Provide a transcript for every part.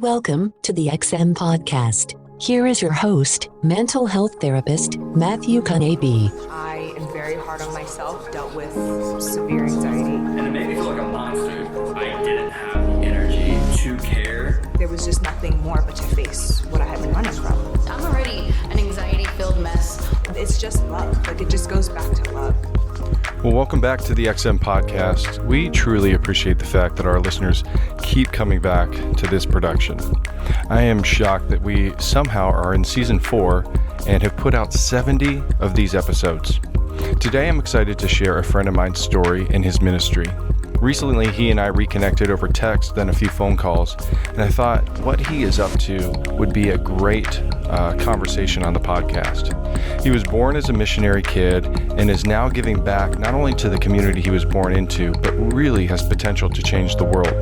Welcome to the XM Podcast. Here is your host, mental health therapist, Matthew Kanabe. I am very hard on myself, dealt with severe anxiety. And it made me feel like a monster. I didn't have the energy to care. There was just nothing more but to face what I had been running from. I'm already an anxiety-filled mess. It's just love. Like, it just goes back to love. Well, welcome back to the XM Podcast. We truly appreciate the fact that our listeners keep coming back to this production. I am shocked that we somehow are in season 4 and have put out 70 of these episodes. Today, I'm excited to share a friend of mine's story in his ministry. Recently, he and I reconnected over text, then a few phone calls, and I thought what he is up to would be a great conversation on the podcast. He was born as a missionary kid and is now giving back not only to the community he was born into, but really has potential to change the world.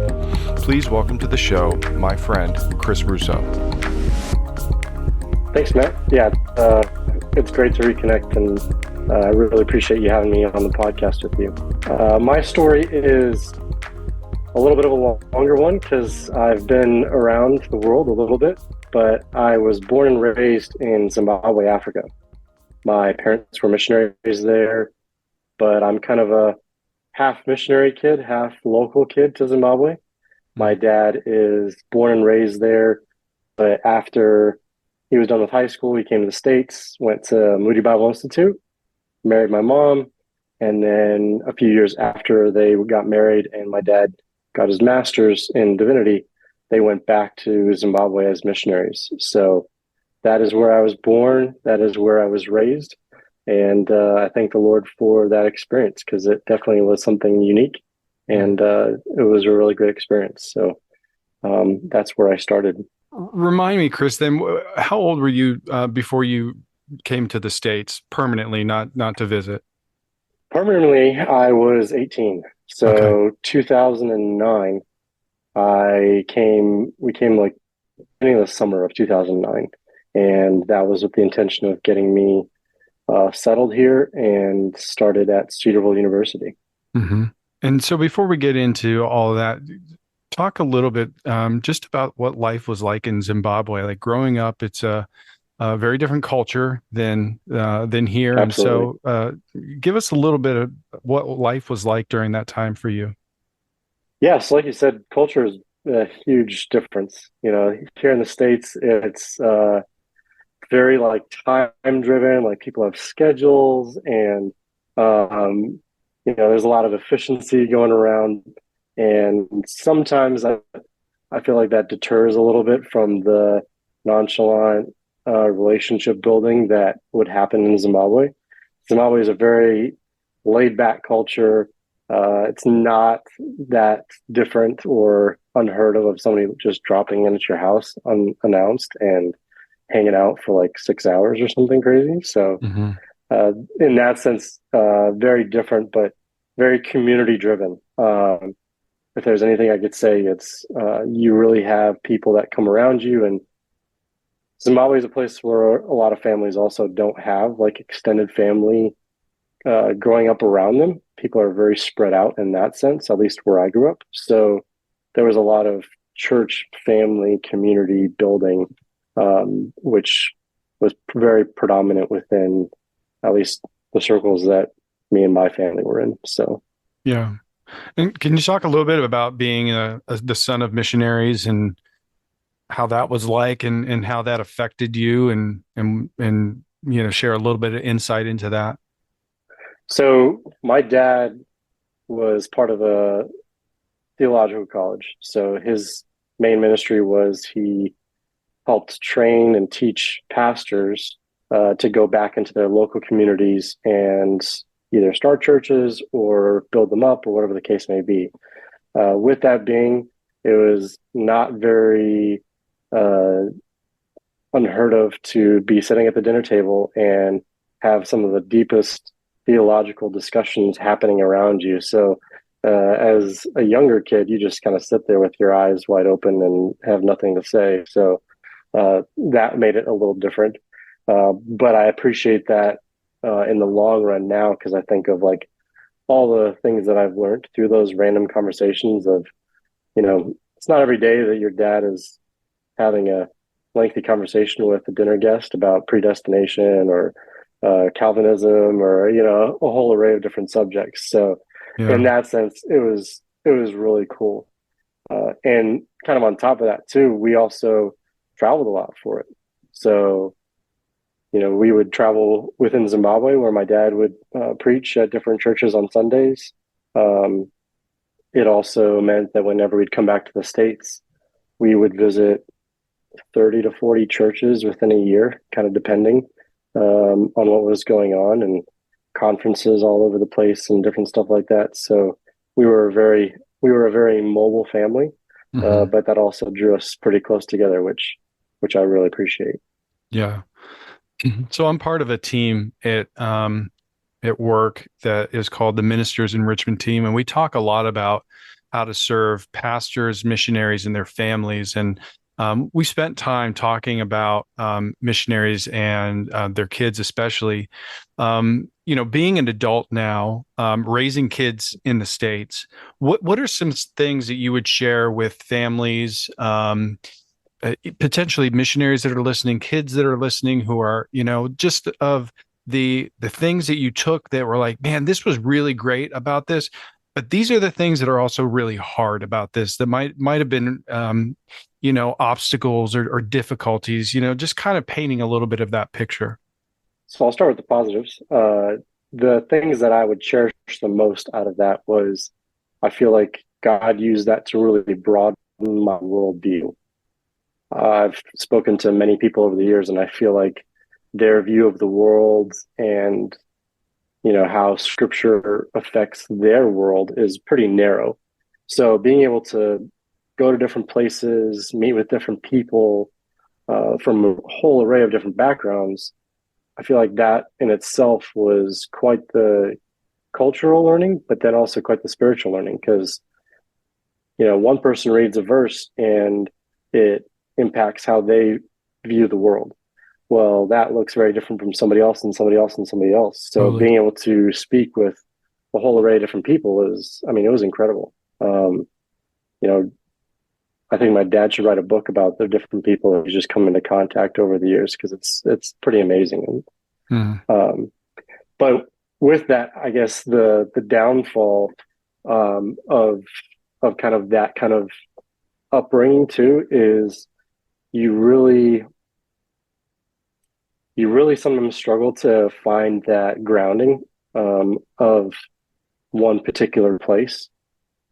Please welcome to the show my friend, Chris Rousseau. Thanks, Matt. Yeah, it's great to reconnect, and I really appreciate you having me on the podcast with you. My story is a little bit of a longer one because I've been around the world a little bit, but I was born and raised in Zimbabwe, Africa. My parents were missionaries there, but I'm kind of a half missionary kid, half local kid to Zimbabwe. My dad is born and raised there, but after he was done with high school, he came to the States, went to Moody Bible Institute, married my mom, and then a few years after they got married and my dad got his master's in divinity, they went back to Zimbabwe as missionaries. So that is where I was born. That is where I was raised. And I thank the Lord for that experience because it definitely was something unique. And it was a really great experience. So that's where I started. Remind me, Chris, then, how old were you before you came to the States permanently, not to visit? Permanently, I was 18. So okay. 2009, we came like beginning of the summer of 2009. And that was with the intention of getting me settled here and started at Cedarville University. Mm-hmm. And so before we get into all of that, talk a little bit just about what life was like in Zimbabwe. Like growing up, it's a very different culture than here. Absolutely. And so give us a little bit of what life was like during that time for you. Yes, like you said, culture is a huge difference. You know, here in the States, it's very like time driven, like people have schedules and, there's a lot of efficiency going around. And sometimes I feel like that deters a little bit from the nonchalant relationship building that would happen in Zimbabwe. Zimbabwe is a very laid back culture. It's not that different or unheard of somebody just dropping in at your house unannounced and hanging out for like 6 hours or something crazy. So in that sense, very different, but very community driven. If there's anything I could say, it's you really have people that come around you. And Zimbabwe is a place where a lot of families also don't have like extended family growing up around them. People are very spread out in that sense, at least where I grew up. So there was a lot of church, family, community building, which was very predominant within at least the circles that me and my family were in. So, yeah. And can you talk a little bit about being the son of missionaries and how that was like and how that affected you and share a little bit of insight into that? So my dad was part of a theological college. So his main ministry was he helped train and teach pastors to go back into their local communities and either start churches or build them up or whatever the case may be. With that being, it was not very unheard of to be sitting at the dinner table and have some of the deepest theological discussions happening around you. So as a younger kid, you just kind of sit there with your eyes wide open and have nothing to say. So that made it a little different. But I appreciate that in the long run now, because I think of like all the things that I've learned through those random conversations of, it's not every day that your dad is having a lengthy conversation with a dinner guest about predestination or Calvinism or a whole array of different subjects. So in Yeah. that sense, it was really cool. And kind of on top of that too, we also traveled a lot for it. So we would travel within Zimbabwe where my dad would preach at different churches on Sundays. Um, it also meant that whenever we'd come back to the States, we would visit 30 to 40 churches within a year, kind of depending on what was going on, and conferences all over the place and different stuff like that. So we were a very mobile family, Hmm. but that also drew us pretty close together, which I really appreciate. Yeah. So I'm part of a team at work that is called the Ministers Enrichment Team, and we talk a lot about how to serve pastors, missionaries, and their families. And we spent time talking about missionaries and their kids, especially. Being an adult now, raising kids in the States. What are some things that you would share with families? Potentially missionaries that are listening, kids that are listening, who are, just of the things that you took that were like, man, this was really great about this, but these are the things that are also really hard about this that might have been, obstacles or difficulties. Just kind of painting a little bit of that picture. So I'll start with the positives. The things that I would cherish the most out of that was I feel like God used that to really broaden my worldview. I've spoken to many people over the years, and I feel like their view of the world and how scripture affects their world is pretty narrow. So being able to go to different places, meet with different people from a whole array of different backgrounds, I feel like that in itself was quite the cultural learning, but then also quite the spiritual learning, because one person reads a verse and it impacts how they view the world. Well, that looks very different from somebody else and somebody else and somebody else. So Totally. being able to speak with a whole array of different people it was incredible. You know, I think my dad should write a book about the different people he's just come into contact over the years, because it's pretty amazing. Hmm. But with that, I guess the downfall of kind of that kind of upbringing too is you really sometimes struggle to find that grounding of one particular place.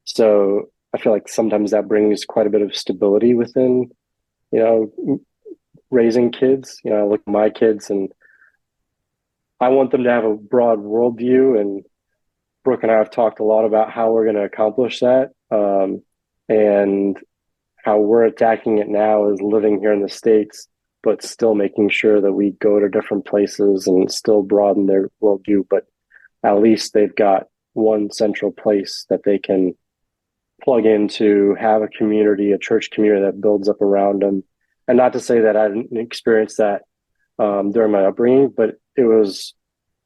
So I feel like sometimes that brings quite a bit of stability within, raising kids. I look at my kids and I want them to have a broad worldview. And Brooke and I have talked a lot about how we're going to accomplish that. And how we're attacking it now is living here in the States, but still making sure that we go to different places and still broaden their worldview. But at least they've got one central place that they can plug into, have a community, a church community that builds up around them. And not to say that I didn't experience that during my upbringing, but it was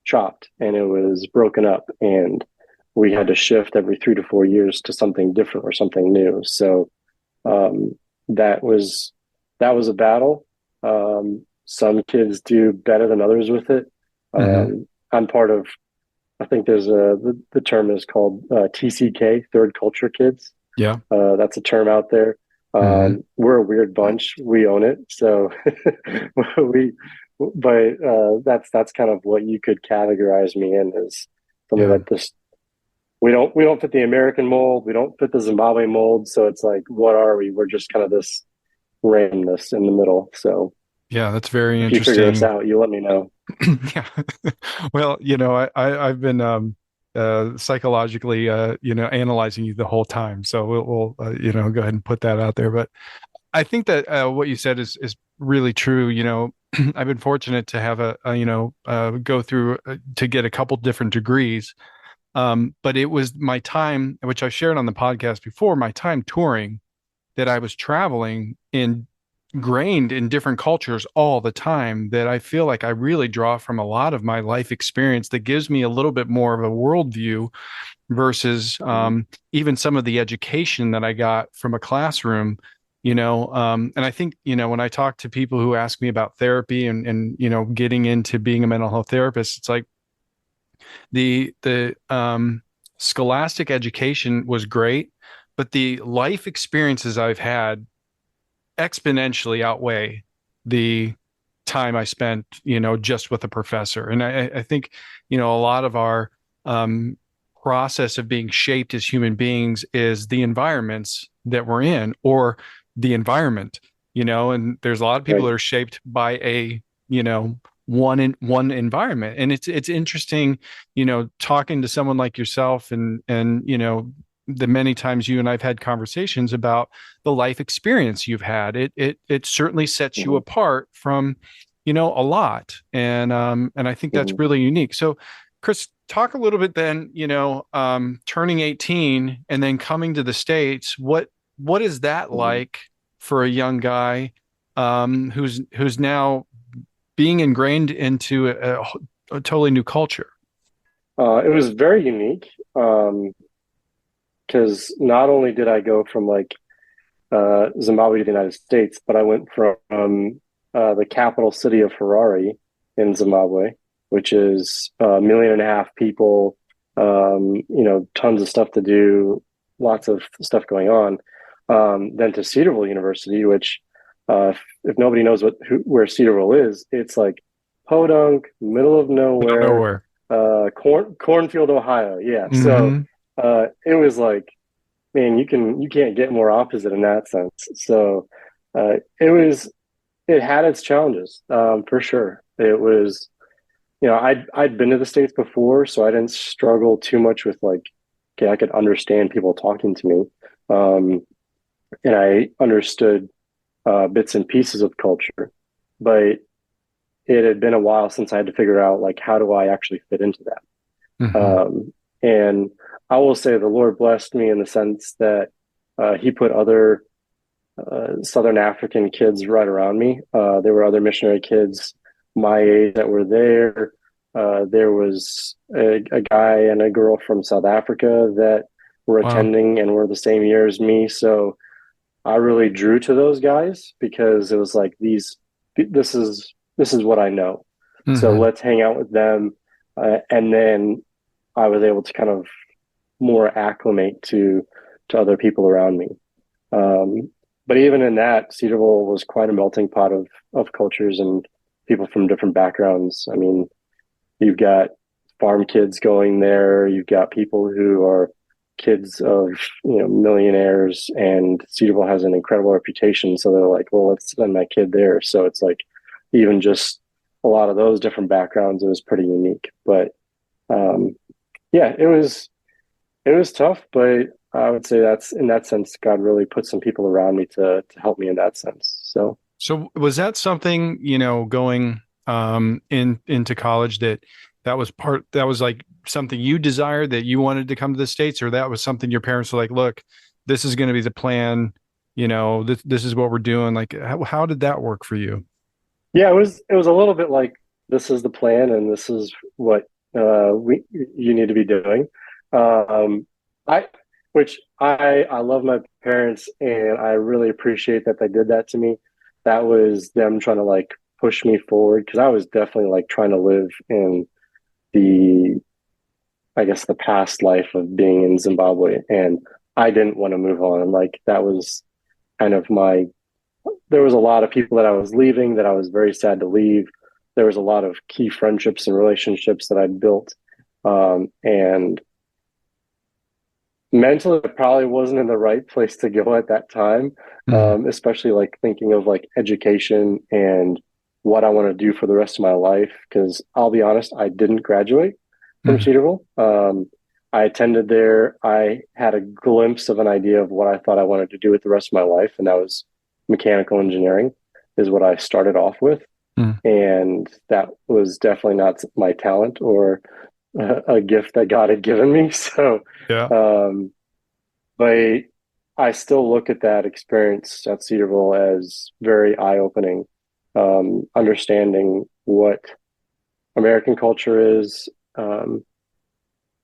chopped and it was broken up, and we had to shift every 3 to 4 years to something different or something new. So that was a battle. Some kids do better than others with it. Hmm. I'm part of, I think there's the term is called TCK, third culture kids. Yeah. That's a term out there. Hmm. We're a weird bunch. We own it. So we, but that's kind of what you could categorize me in, as something Yeah. that this we don't fit the American mold. We don't fit the Zimbabwe mold. So it's like, what are we? We're just kind of this randomness in the middle. So Yeah. That's very if you figure us interesting. out, you let me know. Yeah. Well, I've been psychologically analyzing you the whole time. So we'll go ahead and put that out there. But I think that what you said is really true. I've been fortunate to have go through to get a couple different degrees. But it was my time, which I shared on the podcast before, my time touring, that I was traveling ingrained in different cultures all the time, that I feel like I really draw from a lot of my life experience that gives me a little bit more of a worldview versus even some of the education that I got from a classroom. And I think, when I talk to people who ask me about therapy and getting into being a mental health therapist, it's like the scholastic education was great, but the life experiences I've had exponentially outweigh the time I spent, just with a professor. And I think, a lot of our process of being shaped as human beings is the environments that we're in, or the environment, and there's a lot of people Right. that are shaped by a, one environment. And it's interesting, talking to someone like yourself and, the many times you and I've had conversations about the life experience you've had. It certainly sets you Hmm. apart from, a lot. And I think that's Hmm. really unique. So, Chris, talk a little bit then, turning 18 and then coming to the States. What is that Hmm. like for a young guy who's now being ingrained into a totally new culture? It was very unique, because not only did I go from like Zimbabwe to the United States, but I went from the capital city of Harare in Zimbabwe, which is 1.5 million people, tons of stuff to do, lots of stuff going on. Then to Cedarville University, which, if nobody knows where Cedarville is, it's like podunk, middle of Middle of nowhere, nowhere. cornfield, Ohio. Yeah, so Hmm. it was like, man, you can't get more opposite in that sense. So it had its challenges, for sure. It was, I'd been to the States before, so I didn't struggle too much with like, okay, I could understand people talking to me, and I understood bits and pieces of culture, but it had been a while since I had to figure out like, how do I actually fit into that? Hmm. And I will say the Lord blessed me in the sense that He put other Southern African kids right around me. There were other missionary kids my age that were there. There was a guy and a girl from South Africa that were Wow. attending and were the same year as me. So I really drew to those guys because it was like this is what I know. So Hmm. let's hang out with them, and then I was able to kind of more acclimate to other people around me. Um, but even in that, Cedarville was quite a melting pot of cultures and people from different backgrounds. I mean, you've got farm kids going there, you've got people who are kids of millionaires, and Cedarville has an incredible reputation. So they're like, well, let's send my kid there. So it's like even just a lot of those different backgrounds, it was pretty unique. But um, yeah, it was tough, but I would say that's in that sense, God really put some people around me to help me in that sense. So So was that something, going into college, that was like something you desired, that you wanted to come to the States, or that was something your parents were like, look, this is going to be the plan, this is what we're doing. Like, how did that work for you? yeah, it was a little bit like this is the plan and this is what we you need to be doing. Um, I which I love my parents and I really appreciate that they did that to me. That was them trying to like push me forward because I was definitely like trying to live in the I guess the past life of being in Zimbabwe, and I didn't want to move on. Like that was kind of my. There was a lot of people that I was leaving that I was very sad to leave. There was a lot of key friendships and relationships that I'd built, and mentally, I probably wasn't in the right place to go at that time, Mhm. especially like thinking of like education and what I want to do for the rest of my life. Because I'll be honest, I didn't graduate from Mhm. Cedarville. I attended there. I had a glimpse of an idea of what I thought I wanted to do with the rest of my life, and that was mechanical engineering, is what I started off with. Mhm. And that was definitely not my talent or a gift that God had given me. So, Yeah. um, but I still look at that experience at Cedarville as very eye-opening, understanding what American culture is.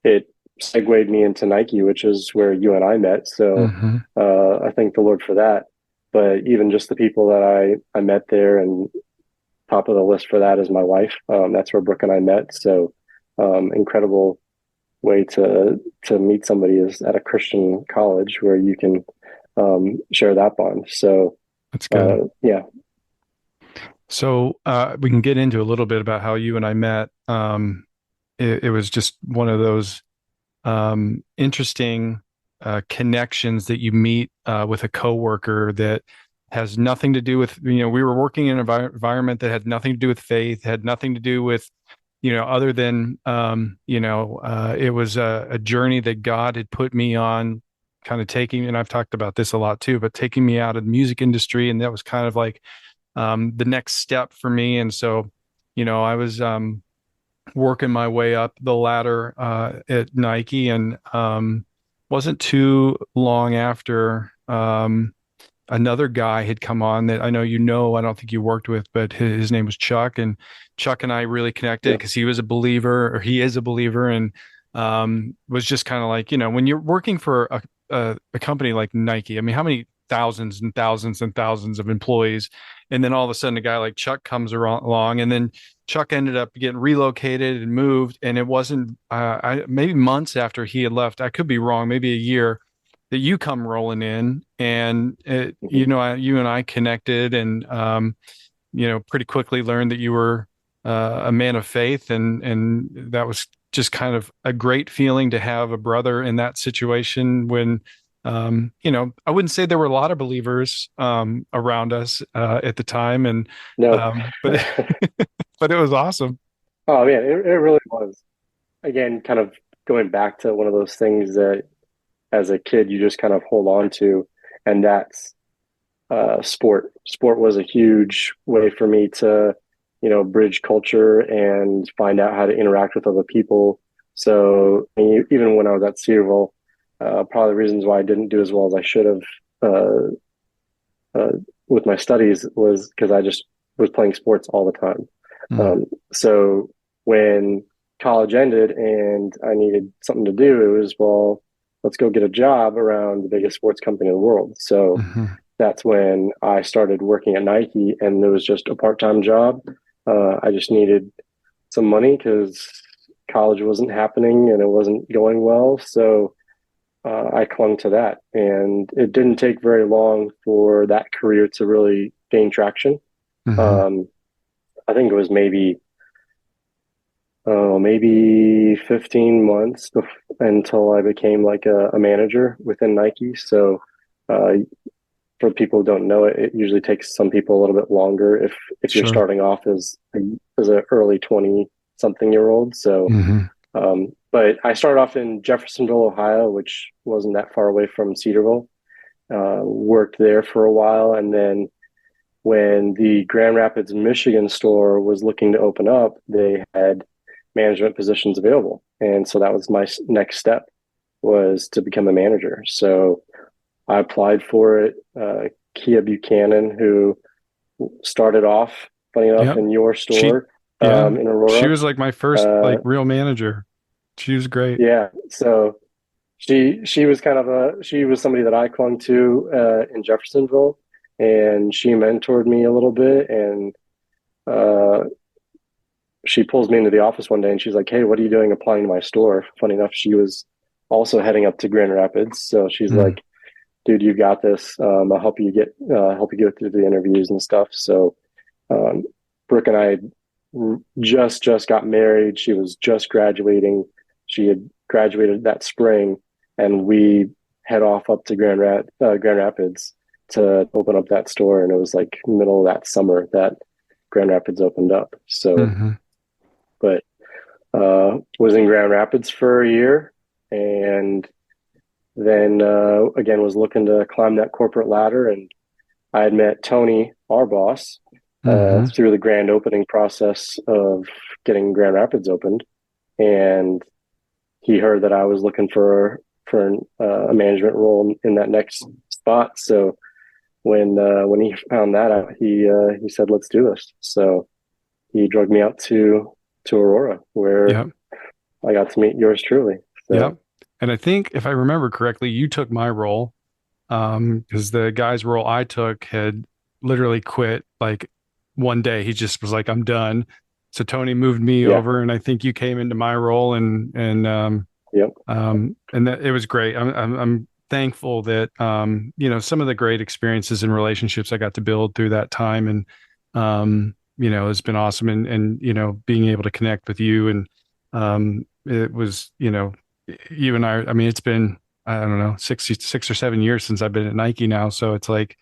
It segued me into Nike, which is where you and I met. So Hmm. I thank the Lord for that. but even just the people that I met there, and top of the list for that is my wife. That's where Brooke and I met. So incredible way to meet somebody is at a Christian college where you can share that bond. So That's good. yeah. So we can get into a little bit about how you and I met. It was just one of those interesting connections that you meet with a coworker that has nothing to do with, we were working in an environment that had nothing to do with faith, had nothing to do with, other than, it was a journey that God had put me on, kind of taking, and I've talked about this a lot too, but taking me out of the music industry. And that was kind of like the next step for me. And so, I was working my way up the ladder at Nike, and wasn't too long after another guy had come on that I know I don't think you worked with, but his name was Chuck, and Chuck and I really connected because he was a believer, or he is a believer, and was just kind of like, when you're working for a company like Nike, I mean, how many thousands and thousands and thousands of employees, and then all of a sudden a guy like Chuck comes along, and then Chuck ended up getting relocated and moved, and it wasn't maybe months after he had left, I could be wrong, maybe a year, that you come rolling in, and you and I connected, and pretty quickly learned that you were a man of faith, and that was just kind of a great feeling to have a brother in that situation when I wouldn't say there were a lot of believers around us at the time, and No. but but it was awesome. Oh man, it really was. Again, kind of going back to one of those things that as a kid you just kind of hold on to, and that's sport. Sport was a huge way for me to, bridge culture and find out how to interact with other people. So even when I was at Cedarville, probably the reasons why I didn't do as well as I should have with my studies was because I just was playing sports all the time. So when college ended and I needed something to do, it was, well, let's go get a job around the biggest sports company in the world. So that's when I started working at Nike, and it was just a part-time job. I just needed some money because college wasn't happening and it wasn't going well. So I clung to that, and it didn't take very long for that career to really gain traction. I think it was maybe 15 months until I became like a manager within Nike. So for people who don't know it, it usually takes some people a little bit longer if you're starting off as an early 20 something year old. So but I started off in Jeffersonville, Ohio, which wasn't that far away from Cedarville. Worked there for a while, and then when the Grand Rapids, Michigan store was looking to open up, they had management positions available. And so that was my next step, was to become a manager. So I applied for it. Kia Buchanan, who started off, funny enough, in your store in Aurora. She was like my first real manager. She was great. Yeah. So she was she was somebody that I clung to in Jeffersonville, and she mentored me a little bit, and she pulls me into the office one day and she's like, "Hey, what are you doing applying to my store?" Funny enough, she was also heading up to Grand Rapids. So she's like, "Dude, you got this. I'll help you get through the interviews and stuff." So Brooke and I just got married. She was just graduating. She had graduated that spring, and we head off up to Grand Rapids to open up that store. And it was like middle of that summer that Grand Rapids opened up. So, but was in Grand Rapids for a year, and then again was looking to climb that corporate ladder. And I had met Tony, our boss, through the grand opening process of getting Grand Rapids opened, and he heard that I was looking for a management role in that next spot. So when he found that out, he said, "Let's do this." So he drugged me out to Aurora, where I got to meet yours truly. So. Yeah. And I think if I remember correctly, you took my role because the guy's role I took had literally quit like one day. He just was like, I'm done. So Tony moved me Yeah. over, and I think you came into my role, Yep. and that it was great. I'm thankful that some of the great experiences and relationships I got to build through that time, and it's been awesome, and being able to connect with you, and it was you and I mean, it's been, I don't know, 6 or 7 years since I've been at Nike now, so it's like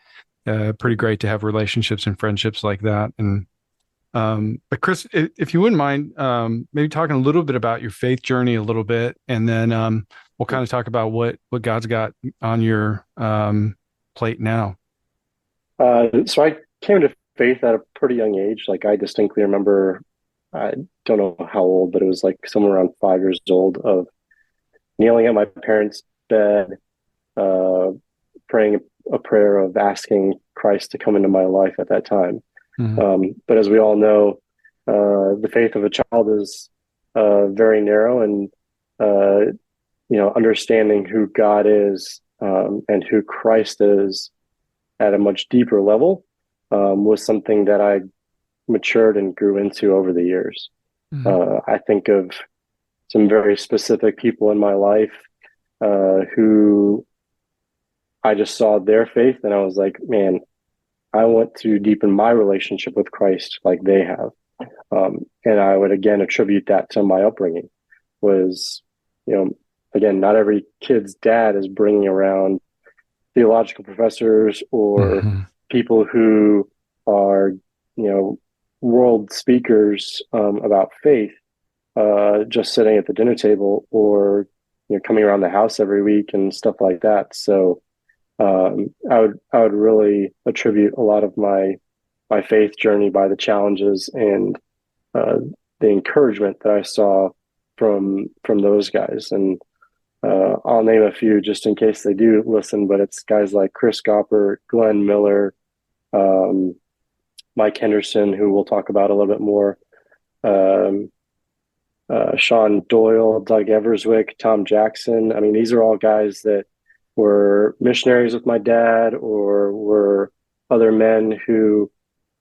pretty great to have relationships and friendships like that. And but Chris, if you wouldn't mind, maybe talking a little bit about your faith journey a little bit, and then we'll kind of talk about what God's got on your plate now. So I came to faith at a pretty young age. Like I distinctly remember, I don't know how old, but it was like somewhere around 5 years old, of kneeling at my parents' bed, uh, praying a prayer of asking Christ to come into my life at that time. Mm-hmm. But as we all know, the faith of a child is very narrow, and understanding who God is and who Christ is at a much deeper level was something that I matured and grew into over the years. Mm-hmm. I think of some very specific people in my life who I just saw their faith, and I was like, man, I want to deepen my relationship with Christ like they have. And I would again attribute that to my upbringing. Was, again, not every kid's dad is bringing around theological professors or Mm-hmm. people who are, world speakers about faith, just sitting at the dinner table, or coming around the house every week and stuff like that. So I would really attribute a lot of my faith journey by the challenges and the encouragement that I saw from those guys. And I'll name a few just in case they do listen, but it's guys like Chris Gopper, Glenn Miller, Mike Henderson, who we'll talk about a little bit more, Sean Doyle, Doug Everswick, Tom Jackson. I mean, these are all guys that were missionaries with my dad, or were other men who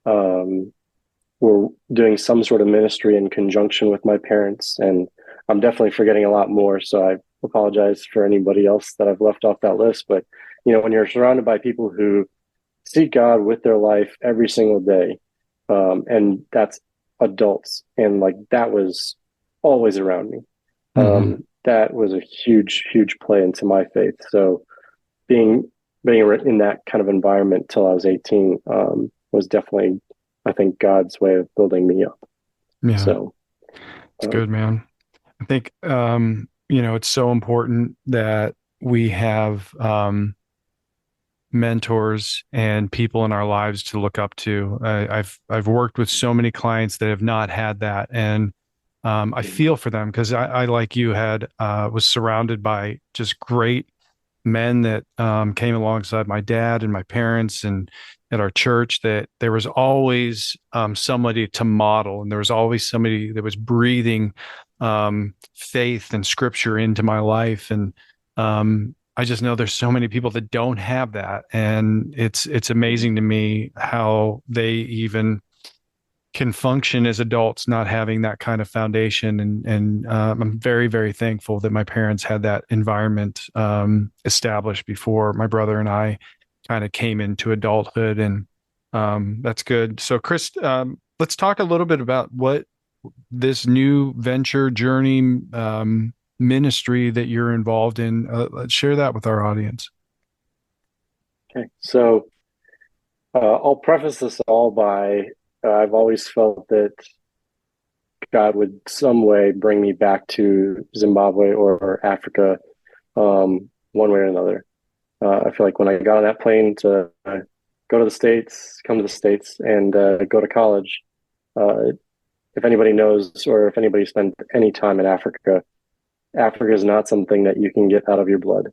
were doing some sort of ministry in conjunction with my parents. And I'm definitely forgetting a lot more, so I apologize for anybody else that I've left off that list. But when you're surrounded by people who seek God with their life every single day, and that's adults, and like that was always around me. Mm-hmm. That was a huge play into my faith. So being in that kind of environment till I was 18 was definitely, I think, God's way of building me up. Yeah. So it's good, man. I think it's so important that we have mentors and people in our lives to look up to. I've worked with so many clients that have not had that, and I feel for them, because I like you was surrounded by just great men that came alongside my dad and my parents, and at our church, that there was always somebody to model, and there was always somebody that was breathing faith and scripture into my life. And I just know there's so many people that don't have that, and it's amazing to me how they even can function as adults not having that kind of foundation. And I'm very, very thankful that my parents had that environment established before my brother and I kind of came into adulthood. And that's good. So Chris, let's talk a little bit about what this new venture journey ministry that you're involved in. Let's share that with our audience. Okay. So I'll preface this all by I've always felt that God would some way bring me back to Zimbabwe or Africa, one way or another. I feel like when I got on that plane to go to the States, come to the States, and go to college, if anybody knows, or if anybody spent any time in Africa, Africa is not something that you can get out of your blood.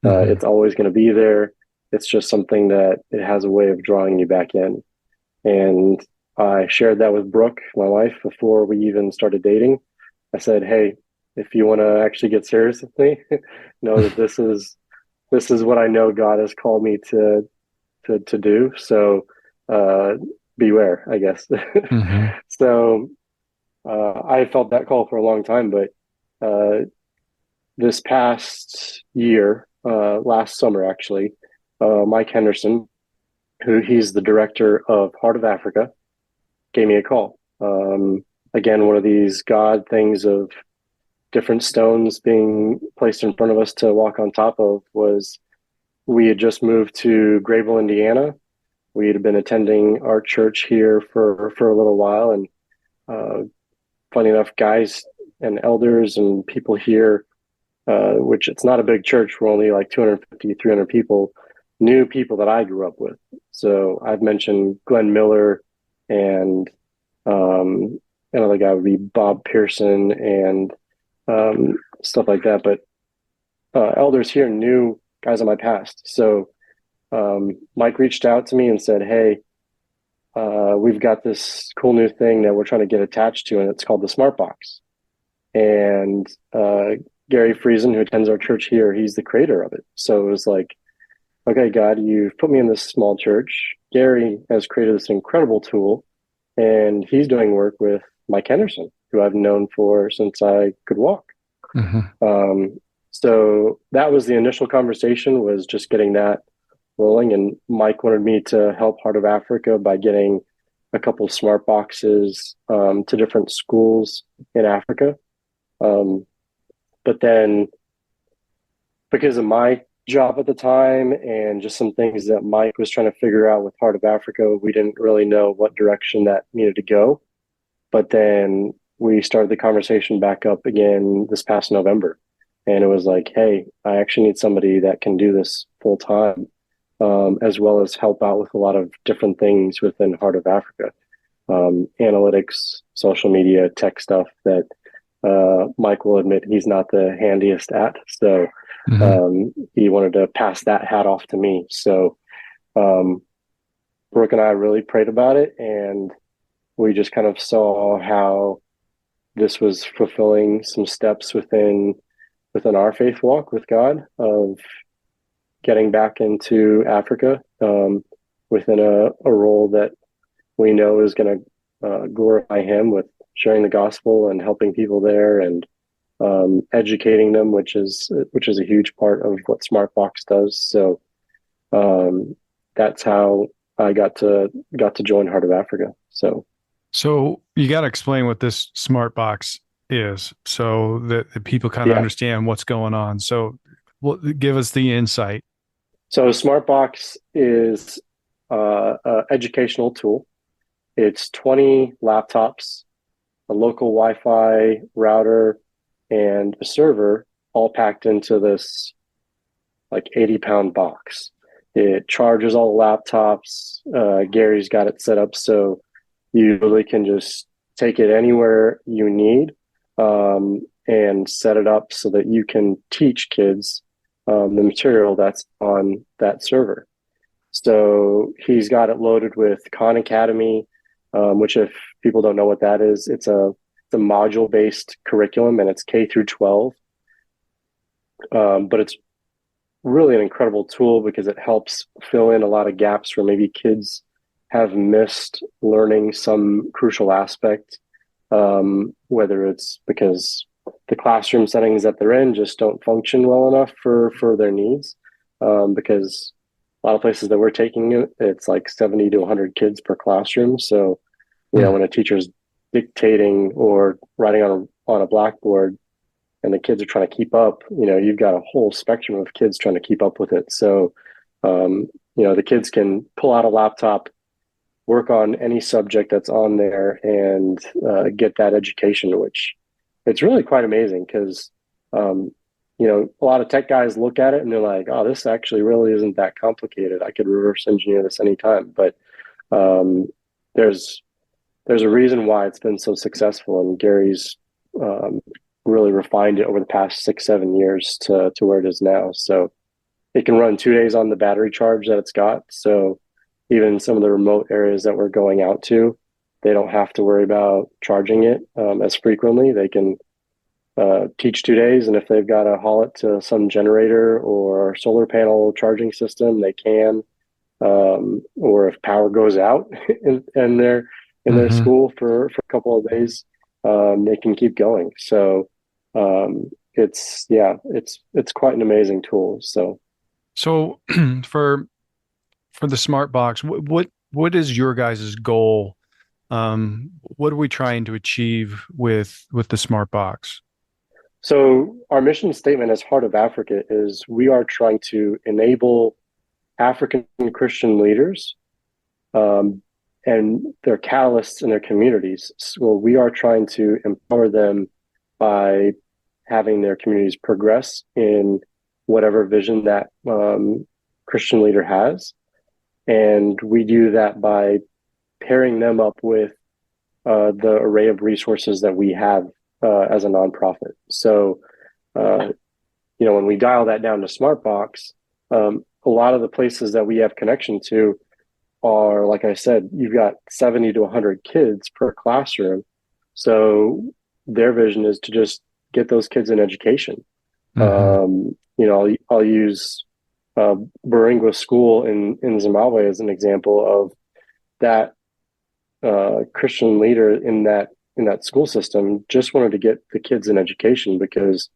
Mm-hmm. It's always going to be there. It's just something that it has a way of drawing you back in. And I shared that with Brooke, my wife, before we even started dating. I said, hey, if you want to actually get serious with me, know that this is this is what I know God has called me to do. So beware, I guess. Mm-hmm. So I felt that call for a long time, but this past year, last summer actually, Mike Henderson, he's the director of Heart of Africa, gave me a call. Again, one of these God things of different stones being placed in front of us to walk on top of was we had just moved to Grayville, Indiana. We had been attending our church here for a little while, and funny enough, guys and elders and people here, which it's not a big church, we're only like 250, 300 people, knew people that I grew up with. So I've mentioned Glenn Miller, and another guy would be Bob Pearson, and stuff like that. But elders here knew guys in my past. So Mike reached out to me and said, hey, we've got this cool new thing that we're trying to get attached to, and it's called the Smart Box. And Gary Friesen, who attends our church here, he's the creator of it. So it was like, okay, God, you've put me in this small church. Gary has created this incredible tool, and he's doing work with Mike Henderson, who I've known for since I could walk. Mm-hmm. So that was the initial conversation, was just getting that rolling. And Mike wanted me to help Heart of Africa by getting a couple of smart boxes to different schools in Africa. But then because of my job at the time and just some things that Mike was trying to figure out with Heart of Africa, we didn't really know what direction that needed to go. But then we started the conversation back up again this past November. And it was like, hey, I actually need somebody that can do this full time, as well as help out with a lot of different things within Heart of Africa. Analytics, social media, tech stuff that Mike will admit he's not the handiest at. So he wanted to pass that hat off to me. So Brooke and I really prayed about it, and we just kind of saw how this was fulfilling some steps within our faith walk with God of getting back into Africa within a role that we know is going to glorify Him, with sharing the gospel and helping people there, and educating them, which is a huge part of what Smartbox does. So that's how I got to join Heart of Africa. So you got to explain what this Smart Box is, so that the people kind of understand what's going on. So give us the insight. So Smart Box is an educational tool. It's 20 laptops, a local Wi-Fi router, and a server, all packed into this like 80-pound box. It charges all the laptops. Gary's got it set up so you really can just take it anywhere you need, and set it up so that you can teach kids the material that's on that server. So he's got it loaded with Khan Academy, which, if people don't know what that is, it's a module-based curriculum, and it's K through 12. But it's really an incredible tool because it helps fill in a lot of gaps where maybe kids have missed learning some crucial aspect, whether it's because the classroom settings that they're in just don't function well enough for their needs, because a lot of places that we're taking it, it's like 70 to 100 kids per classroom. So, when a teacher's dictating or writing on a blackboard and the kids are trying to keep up, you've got a whole spectrum of kids trying to keep up with it. So, the kids can pull out a laptop, work on any subject that's on there, and get that education, which it's really quite amazing because, a lot of tech guys look at it and they're like, oh, this actually really isn't that complicated. I could reverse engineer this anytime. But there's a reason why it's been so successful, and Gary's really refined it over the past 6-7 years to where it is now. So it can run 2 days on the battery charge that it's got. So even some of the remote areas that we're going out to, they don't have to worry about charging it as frequently. They can teach 2 days, and if they've got to haul it to some generator or solar panel charging system, they can. Or if power goes out in their school for a couple of days, they can keep going. So it's quite an amazing tool. So for the smart box, what is your guys' goal? What are we trying to achieve with the smart box? So our mission statement as Heart of Africa is we are trying to enable African Christian leaders and their catalysts in their communities. So we are trying to empower them by having their communities progress in whatever vision that Christian leader has. And we do that by pairing them up with the array of resources that we have as a nonprofit. So, when we dial that down to Smartbox, a lot of the places that we have connection to are, like I said, you've got 70 to 100 kids per classroom. So their vision is to just get those kids an education. I'll use Baringwa School in Zimbabwe as an example of that. Christian leader in that school system just wanted to get the kids an education because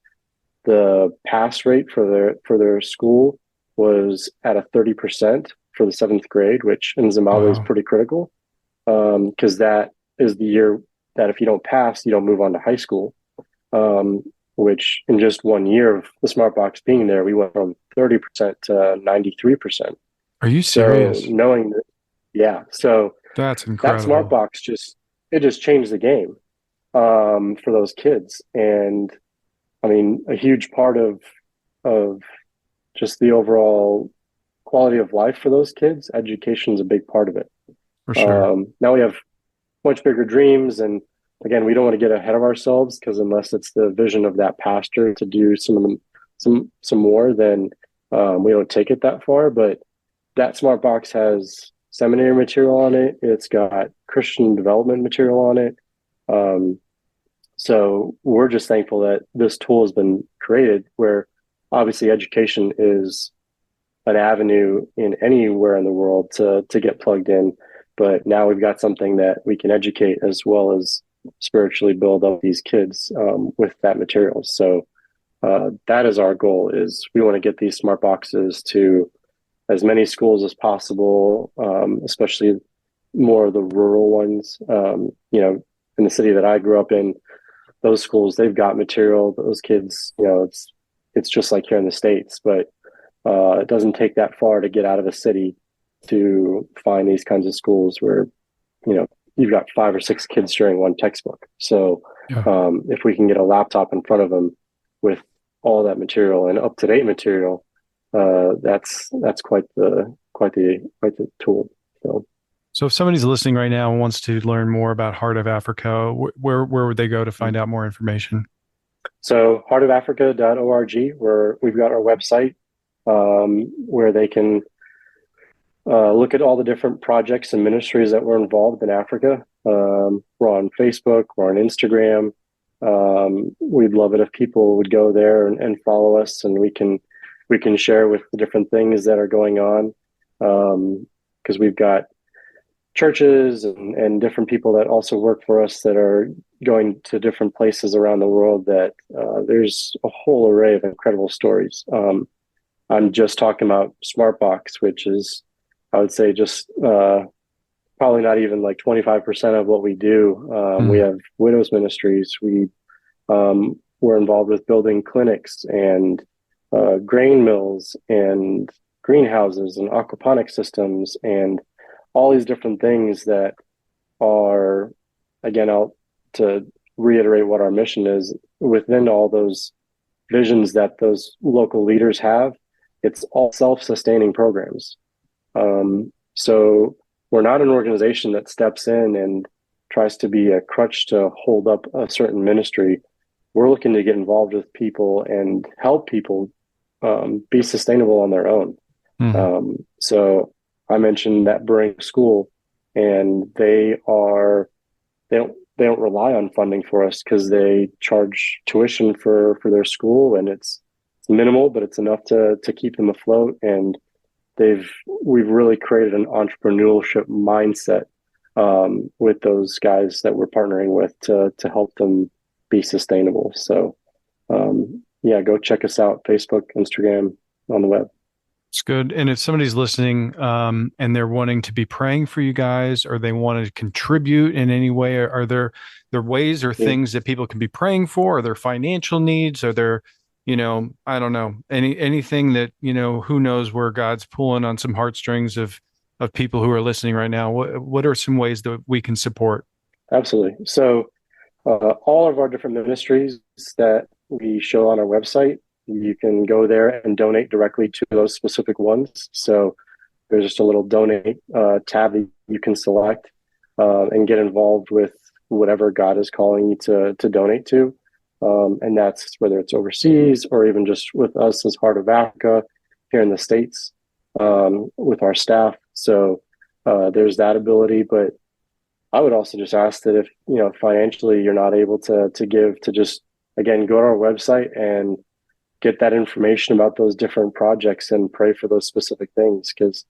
the pass rate for their school was at a 30% for the 7th grade, which in Zimbabwe is pretty critical, because that is the year that if you don't pass, you don't move on to high school. Which in just 1 year of the smart box being there, we went from 30% to 93%. Are you serious? So knowing that, yeah. So that's incredible. That smart box just changed the game for those kids. And I mean, a huge part of just the overall quality of life for those kids, education is a big part of it. For sure. Now we have much bigger dreams, and again, we don't want to get ahead of ourselves, because unless it's the vision of that pastor to do some more, then we don't take it that far. But that smart box has seminary material on it. It's got Christian development material on it. So we're just thankful that this tool has been created, where obviously education is an avenue in anywhere in the world to get plugged in. But now we've got something that we can educate as well as spiritually build up these kids with that material. So that is our goal, is we want to get these smart boxes to as many schools as possible, especially more of the rural ones. In the city that I grew up in, those schools, they've got material. Those kids, it's just like here in the States, but it doesn't take that far to get out of a city to find these kinds of schools where, you've got 5 or 6 kids sharing one textbook. So if we can get a laptop in front of them with all that material and up-to-date material, that's quite the tool. So if somebody's listening right now and wants to learn more about Heart of Africa, where would they go to find out more information? So heartofafrica.org, where we've got our website, where they can look at all the different projects and ministries that we're involved in Africa. We're on Facebook, we're on Instagram. We'd love it if people would go there and follow us, and we can share with the different things that are going on, because we've got churches and different people that also work for us that are going to different places around the world, that there's a whole array of incredible stories. I'm just talking about Smartbox, which is, I would say, just probably not even like 25% of what we do. We have widows ministries. We're involved with building clinics and grain mills and greenhouses and aquaponic systems and all these different things that are, again, to reiterate what our mission is, within all those visions that those local leaders have, it's all self-sustaining programs. So we're not an organization that steps in and tries to be a crutch to hold up a certain ministry. We're looking to get involved with people and help people be sustainable on their own. So I mentioned that Baringwa School, and they they don't rely on funding for us because they charge tuition for their school, and it's minimal, but it's enough to keep them afloat. And we've really created an entrepreneurship mindset with those guys that we're partnering with to help them be sustainable. So yeah, go check us out, Facebook, Instagram, on the web. It's good. And if somebody's listening and they're wanting to be praying for you guys, or they want to contribute in any way, are there ways or things that people can be praying for? Are there financial needs? Are there, I don't know, anything that, who knows where God's pulling on some heartstrings of people who are listening right now? What are some ways that we can support? Absolutely. So all of our different ministries that we show on our website, you can go there and donate directly to those specific ones. So there's just a little donate tab that you can select and get involved with whatever God is calling you to donate to. And that's whether it's overseas or even just with us as Heart of Africa here in the States with our staff. So there's that ability. But I would also just ask that if, financially you're not able to give, to just, again, go to our website and get that information about those different projects and pray for those specific things, because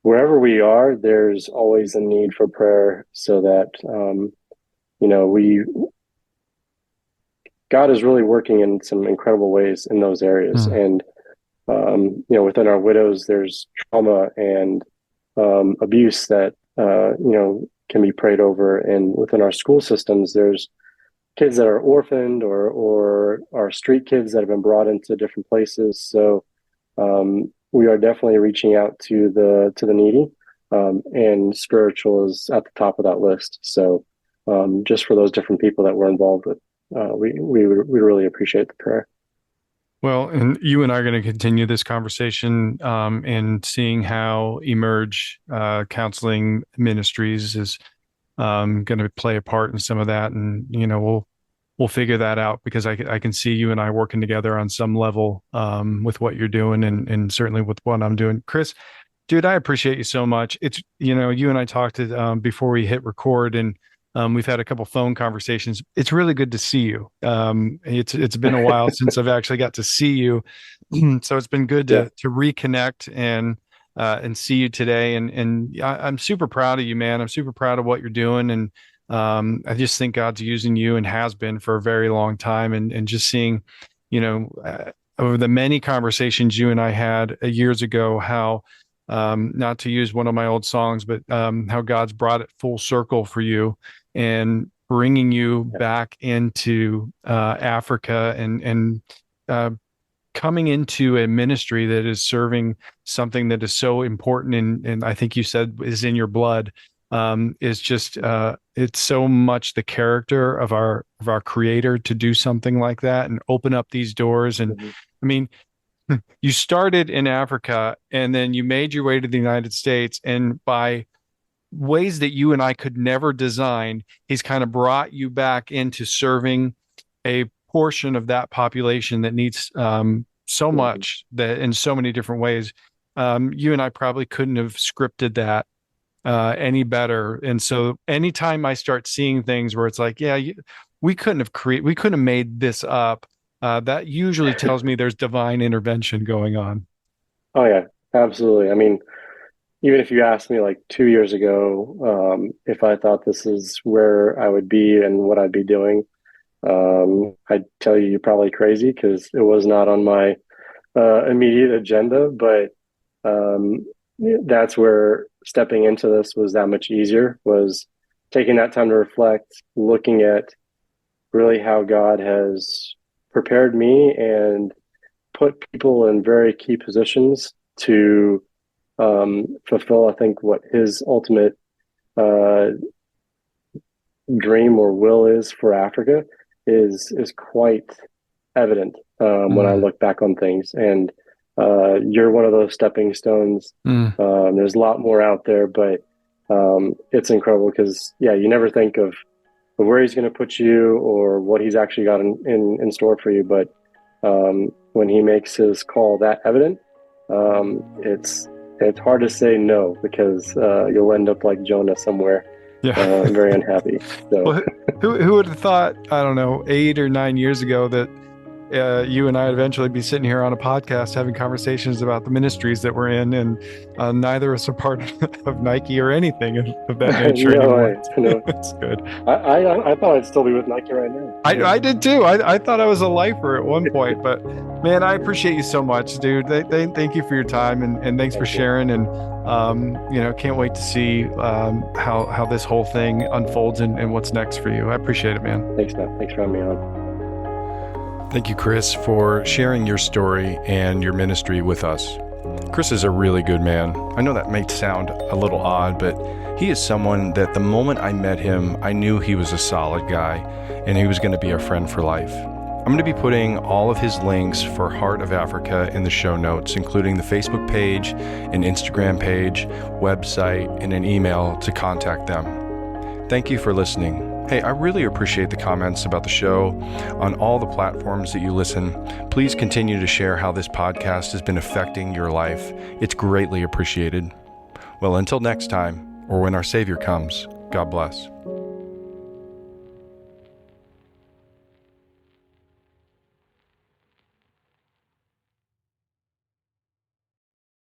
wherever we are, there's always a need for prayer, so that God is really working in some incredible ways in those areas. And within our widows, there's trauma and abuse that can be prayed over, and within our school systems, there's kids that are orphaned or are street kids that have been brought into different places. So we are definitely reaching out to the needy, and spiritual is at the top of that list. So just for those different people that we're involved with, we really appreciate the prayer. Well, and you and I are going to continue this conversation and seeing how Emerge Counseling Ministries is going to play a part in some of that. And, we'll figure that out, because I can see you and I working together on some level with what you're doing and certainly with what I'm doing. Chris, dude, I appreciate you so much. It's, you and I talked before we hit record, and we've had a couple phone conversations. It's really good to see you. It's been a while since I've actually got to see you. So it's been good to reconnect and see you today. And I'm super proud of you, man. I'm super proud of what you're doing. And I just think God's using you, and has been for a very long time. And just seeing, over the many conversations you and I had years ago, how, not to use one of my old songs, but how God's brought it full circle for you and bringing you back into Africa and coming into a ministry that is serving something that is so important, and I think you said is in your blood, is just it's so much the character of our Creator to do something like that and open up these doors. And I mean, you started in Africa, and then you made your way to the United States, and by ways that you and I could never design, he's kind of brought you back into serving a portion of that population that needs so much, that in so many different ways. You and I probably couldn't have scripted that any better. And so anytime I start seeing things where it's like, we couldn't have made this up, that usually tells me there's divine intervention going on. Oh yeah, absolutely. I mean, even if you asked me like 2 years ago, if I thought this is where I would be and what I'd be doing, I'd tell you you're probably crazy, because it was not on my immediate agenda. But that's where stepping into this was that much easier, was taking that time to reflect, looking at really how God has prepared me and put people in very key positions to fulfill, I think, what his ultimate dream or will is for Africa is quite evident when I look back on things. And you're one of those stepping stones. There's a lot more out there, but it's incredible, because you never think of where he's going to put you or what he's actually got in store for you. But when he makes his call that evident, it's hard to say no, because you'll end up like Jonah somewhere Yeah. I'm very unhappy. So Well, who would have thought, I don't know, 8 or 9 years ago that you and I would eventually be sitting here on a podcast having conversations about the ministries that we're in, and neither of us are part of Nike or anything of that nature anymore. No. It's good. I thought I'd still be with Nike right now. I did too. I thought I was a lifer at one point, but man, I appreciate you so much, dude. Thank you for your time, and thanks for sharing. And can't wait to see how this whole thing unfolds and what's next for you. I appreciate it, man. Thanks, man. Thanks for having me on. Thank you, Chris, for sharing your story and your ministry with us. Chris is a really good man. I know that may sound a little odd, but he is someone that the moment I met him, I knew he was a solid guy and he was going to be a friend for life. I'm going to be putting all of his links for Heart of Africa in the show notes, including the Facebook page, an Instagram page, website, and an email to contact them. Thank you for listening. Hey, I really appreciate the comments about the show on all the platforms that you listen. Please continue to share how this podcast has been affecting your life. It's greatly appreciated. Well, until next time, or when our Savior comes, God bless.